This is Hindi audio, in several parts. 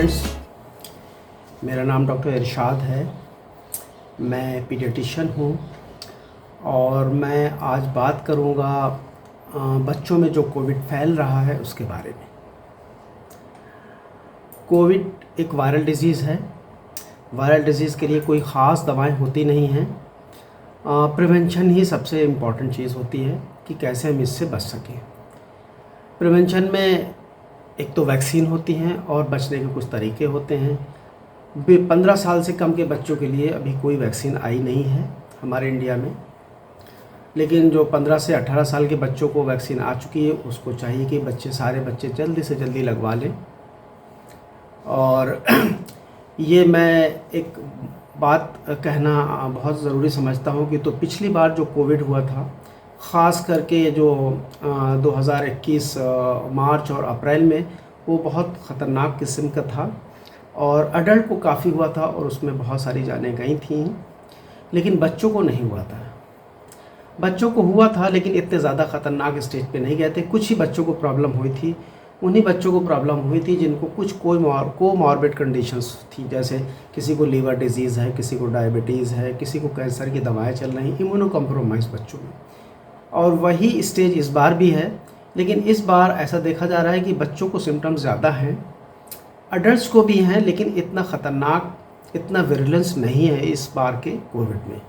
फ्रेंड्स, मेरा नाम डॉक्टर इरशाद है। मैं पीडियाट्रिशियन हूँ और मैं आज बात करूँगा बच्चों में जो कोविड फैल रहा है उसके बारे में। कोविड एक वायरल डिज़ीज़ है। वायरल डिज़ीज़ के लिए कोई ख़ास दवाएं होती नहीं हैं। प्रिवेंशन ही सबसे इम्पॉर्टेंट चीज़ होती है कि कैसे हम इससे बच सकें। प्रिवेंशन में एक तो वैक्सीन होती हैं और बचने के कुछ तरीके होते हैं। 15 साल से कम के बच्चों के लिए अभी कोई वैक्सीन आई नहीं है हमारे इंडिया में, लेकिन जो 15 से 18 साल के बच्चों को वैक्सीन आ चुकी है उसको चाहिए कि सारे बच्चे जल्दी से जल्दी लगवा लें। और ये मैं एक बात कहना बहुत ज़रूरी समझता हूँ कि तो पिछली बार जो कोविड हुआ था, ख़ास करके जो 2021 मार्च और अप्रैल में, वो बहुत ख़तरनाक किस्म का था और अडल्ट को काफ़ी हुआ था और उसमें बहुत सारी जानें गई थीं, लेकिन बच्चों को नहीं हुआ था। बच्चों को हुआ था लेकिन इतने ज़्यादा ख़तरनाक स्टेज पे नहीं गए थे। कुछ ही बच्चों को प्रॉब्लम हुई थी। उन्हीं बच्चों को प्रॉब्लम हुई थी जिनको कुछ कोमॉर्बिड कंडीशंस थी, जैसे किसी को लीवर डिजीज़ है, किसी को डायबिटीज़ है, किसी को कैंसर की दवाएं चल रही, इम्यूनो कॉम्प्रोमाइज़ बच्चों में। और वही स्टेज इस बार भी है, लेकिन इस बार ऐसा देखा जा रहा है कि बच्चों को सिम्टम्स ज़्यादा हैं, अडल्ट्स को भी हैं, लेकिन इतना ख़तरनाक, इतना विरुलेंस नहीं है इस बार के कोविड में।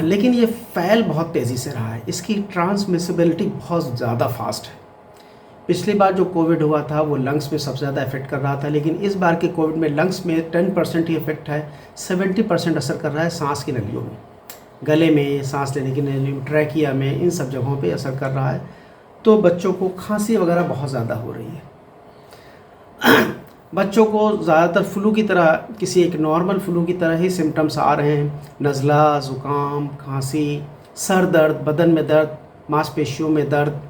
लेकिन ये फैल बहुत तेज़ी से रहा है, इसकी ट्रांसमिसिबिलिटी बहुत ज़्यादा फास्ट है। पिछली बार जो कोविड हुआ था वो लंग्स में सबसे ज़्यादा इफेक्ट कर रहा था, लेकिन इस बार के कोविड में लंग्स में 10% ही इफेक्ट है, 70% असर कर रहा है सांस की नलियों में, गले में, सांस लेने की नलियों, ट्रैकिया में, इन सब जगहों पे असर कर रहा है। तो बच्चों को खांसी वगैरह बहुत ज़्यादा हो रही है। बच्चों को ज़्यादातर फ्लू की तरह, किसी एक नॉर्मल फ्लू की तरह ही सिम्टम्स आ रहे हैं। नज़ला, ज़ुकाम, खांसी, सर दर्द, बदन में दर्द, मांसपेशियों में दर्द।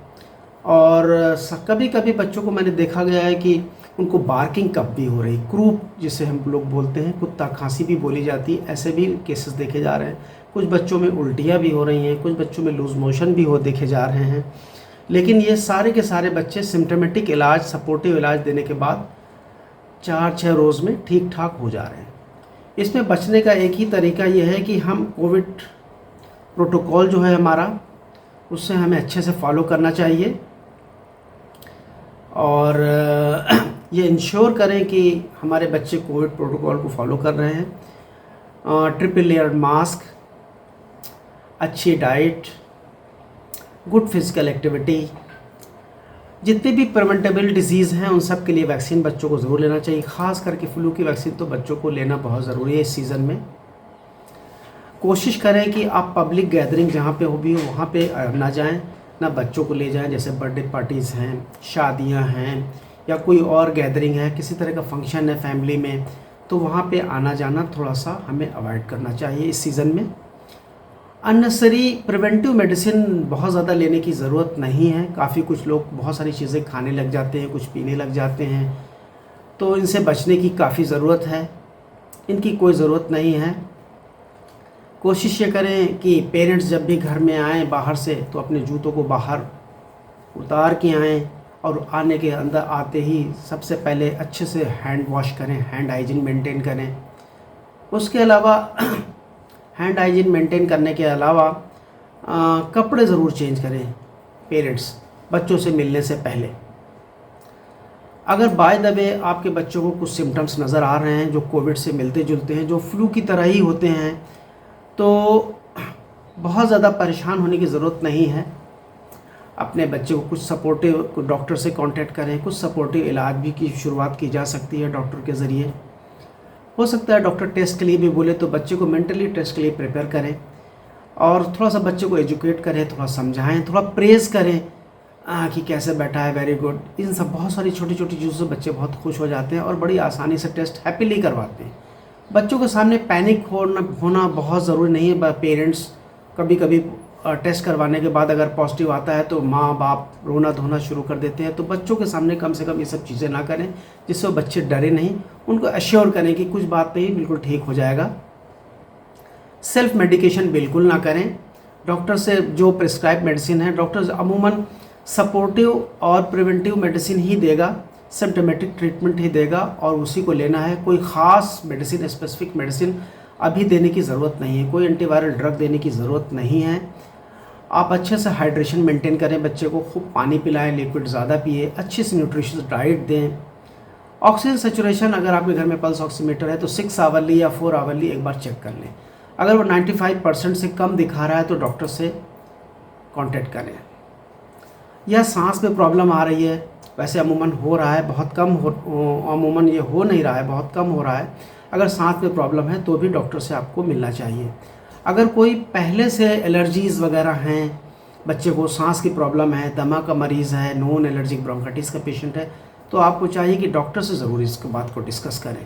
और कभी कभी बच्चों को मैंने देखा गया है कि उनको बार्किंग कब भी हो रही, क्रूप जिसे हम लोग बोलते हैं, कुत्ता खांसी भी बोली जाती है, ऐसे भी केसेस देखे जा रहे हैं। कुछ बच्चों में उल्टियाँ भी हो रही हैं, कुछ बच्चों में लूज़ मोशन भी देखे जा रहे हैं। लेकिन ये सारे के सारे बच्चे सिम्टोमेटिक इलाज, सपोर्टिव इलाज देने के बाद 4-6 रोज़ में ठीक ठाक हो जा रहे हैं। इसमें बचने का एक ही तरीका ये है कि हम कोविड प्रोटोकॉल जो है हमारा, उससे हमें अच्छे से फॉलो करना चाहिए और ये इंश्योर करें कि हमारे बच्चे कोविड प्रोटोकॉल को फॉलो कर रहे हैं। ट्रिपल लेयर मास्क, अच्छी डाइट, गुड फिज़िकल एक्टिविटी, जितने भी प्रिवेंटेबल डिजीज़ हैं उन सब के लिए वैक्सीन बच्चों को ज़रूर लेना चाहिए। ख़ास करके फ्लू की वैक्सीन तो बच्चों को लेना बहुत ज़रूरी है इस सीज़न में। कोशिश करें कि आप पब्लिक गैदरिंग जहाँ पे हो भी हो वहाँ पे ना जाएं, ना बच्चों को ले जाएं। जैसे बर्थडे पार्टीज़ हैं, शादियाँ हैं, या कोई और गैदरिंग है, किसी तरह का फंक्शन है फैमिली में, तो वहाँ पे आना जाना थोड़ा सा हमें अवॉइड करना चाहिए इस सीज़न में। अननेसेसरी प्रिवेंटिव मेडिसिन बहुत ज़्यादा लेने की ज़रूरत नहीं है। काफ़ी कुछ लोग बहुत सारी चीज़ें खाने लग जाते हैं, कुछ पीने लग जाते हैं, तो इनसे बचने की काफ़ी ज़रूरत है। इनकी कोई ज़रूरत नहीं है। कोशिश ये करें कि पेरेंट्स जब भी घर में आएँ बाहर से, तो अपने जूतों को बाहर उतार के आएँ और आने के अंदर आते ही सबसे पहले अच्छे से हैंड वॉश करें, हैंड हाइजीन मेंटेन करें। उसके अलावा हैंड हाइजीन मेंटेन करने के अलावा कपड़े ज़रूर चेंज करें पेरेंट्स बच्चों से मिलने से पहले। अगर बाय द वे आपके बच्चों को कुछ सिम्टम्स नज़र आ रहे हैं जो कोविड से मिलते जुलते हैं, जो फ्लू की तरह ही होते हैं, तो बहुत ज़्यादा परेशान होने की ज़रूरत नहीं है। अपने बच्चे को कुछ सपोर्टिव, डॉक्टर से कांटेक्ट करें। कुछ सपोर्टिव इलाज भी की शुरुआत की जा सकती है डॉक्टर के ज़रिए। हो सकता है डॉक्टर टेस्ट के लिए भी बोले, तो बच्चे को मेंटली टेस्ट के लिए प्रिपेयर करें और थोड़ा सा बच्चे को एजुकेट करें, थोड़ा समझाएं, थोड़ा प्रेज़ करें कि कैसे बैठा है, वेरी गुड। इन सब बहुत सारी छोटी छोटी चीज़ों से बच्चे बहुत खुश हो जाते हैं और बड़ी आसानी से टेस्ट हैप्पीली करवाते हैं। बच्चों के सामने पैनिक होना बहुत ज़रूरी नहीं है। पेरेंट्स कभी कभी टेस्ट करवाने के बाद अगर पॉजिटिव आता है तो माँ बाप रोना धोना शुरू कर देते हैं। तो बच्चों के सामने कम से कम ये सब चीज़ें ना करें, जिससे वो बच्चे डरे नहीं। उनको एश्योर करें कि कुछ बात नहीं, बिल्कुल ठीक हो जाएगा। सेल्फ मेडिकेशन बिल्कुल ना करें। डॉक्टर से जो प्रिस्क्राइब मेडिसिन है, डॉक्टर अमूमन सपोर्टिव और प्रिवेंटिव मेडिसिन ही देगा। सिम्टोमेटिक ट्रीटमेंट ही देगा और उसी को लेना है। कोई ख़ास मेडिसिन, स्पेसिफिक मेडिसिन अभी देने की ज़रूरत नहीं है, कोई एंटीवायरल ड्रग देने की ज़रूरत नहीं है। आप अच्छे से हाइड्रेशन मेंटेन करें, बच्चे को खूब पानी पिलाएं, लिक्विड ज़्यादा पिए, अच्छी सी न्यूट्रिशियस डाइट दें। ऑक्सीजन सेचुरेशन अगर आपके घर में पल्स ऑक्सीमीटर है तो 6 आवरली या 4 आवरली एक बार चेक कर लें। अगर वो 95% से कम दिखा रहा है तो डॉक्टर से कांटेक्ट करें। या सांस में प्रॉब्लम आ रही है, वैसे अमूमन हो रहा है, बहुत कम हो, अमूमन ये हो नहीं रहा है, बहुत कम हो रहा है। अगर सांस में प्रॉब्लम है तो भी डॉक्टर से आपको मिलना चाहिए। अगर कोई पहले से एलर्जीज़ वगैरह हैं, बच्चे को सांस की प्रॉब्लम है, दमा का मरीज़ है, नॉन एलर्जिक ब्रोंकाइटिस का पेशेंट है, तो आपको चाहिए कि डॉक्टर से ज़रूर इस बात को डिस्कस करें।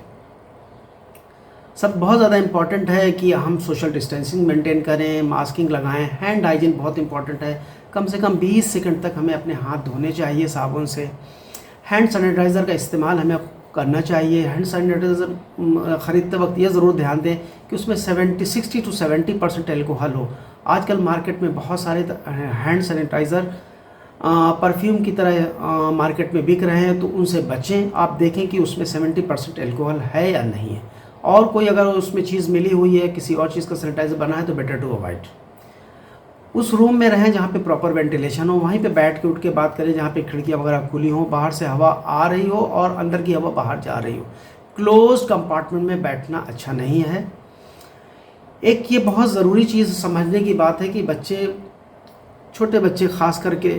सब बहुत ज़्यादा इम्पॉर्टेंट है कि हम सोशल डिस्टेंसिंग मेंटेन करें, मास्किंग लगाएं, हैंड हाइजीन बहुत इंपॉर्टेंट है। कम से कम 20 सेकंड तक हमें अपने हाथ धोने चाहिए साबुन से। हैंड सैनिटाइज़र का इस्तेमाल हमें करना चाहिए। हैंड सैनिटाइज़र ख़रीदते वक्त ये ज़रूर ध्यान दें कि उसमें 60 to 70% एल्कोहल हो। आजकल मार्केट में बहुत सारे हैंड सैनिटाइज़र परफ्यूम की तरह मार्केट में बिक रहे हैं, तो उनसे बचें। आप देखें कि उसमें 70% एल्कोहल है या नहीं है, और कोई अगर उसमें चीज़ मिली हुई है, किसी और चीज़ का सैनिटाइज़र बना है, तो बेटर टू अवॉइड। उस रूम में रहें जहाँ पे प्रॉपर वेंटिलेशन हो, वहीं पे बैठ के उठ के बात करें जहाँ पे खिड़कियाँ वगैरह खुली हों, बाहर से हवा आ रही हो और अंदर की हवा बाहर जा रही हो। क्लोज्ड कंपार्टमेंट में बैठना अच्छा नहीं है। एक ये बहुत ज़रूरी चीज़ समझने की बात है कि बच्चे, छोटे बच्चे ख़ास करके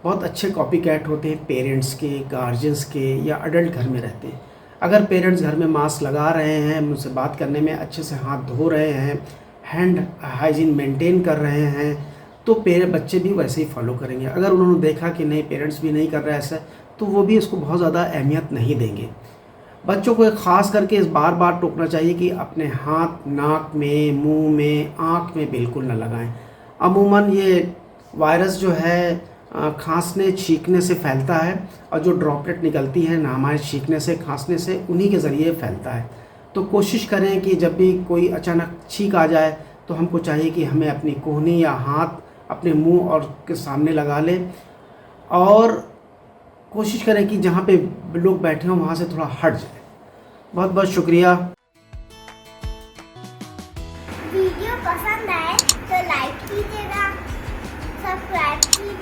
बहुत अच्छे कॉपी कैट होते हैं पेरेंट्स के, गार्जियंस के, या अडल्ट घर में रहते हैं। अगर पेरेंट्स घर में मास्क लगा रहे हैं, मुझसे बात करने में अच्छे से हाथ धो रहे हैं, हैंड हाइजीन मेंटेन कर रहे हैं, तो बच्चे भी वैसे ही फॉलो करेंगे। अगर उन्होंने देखा कि नहीं पेरेंट्स भी नहीं कर रहे ऐसा, तो वो भी इसको बहुत ज़्यादा अहमियत नहीं देंगे। बच्चों को ख़ास करके इस बार बार टोकना चाहिए कि अपने हाथ नाक में, मुंह में, आँख में बिल्कुल न लगाएं। अमूमन ये वायरस जो है खांसने छींकने से फैलता है, और जो ड्रॉपलेट निकलती है ना हमारे छींकने से, खांसने से, उन्हीं के ज़रिए फैलता है। तो कोशिश करें कि जब भी कोई अचानक छींक आ जाए तो हमको चाहिए कि हमें अपनी कोहनी या हाथ अपने मुंह और के सामने लगा लें, और कोशिश करें कि जहाँ पे लोग बैठे हों वहाँ से थोड़ा हट जाए। बहुत बहुत शुक्रिया। वीडियो पसंद आए तो लाइक कीजिएगा, सब्सक्राइब कीजिएगा।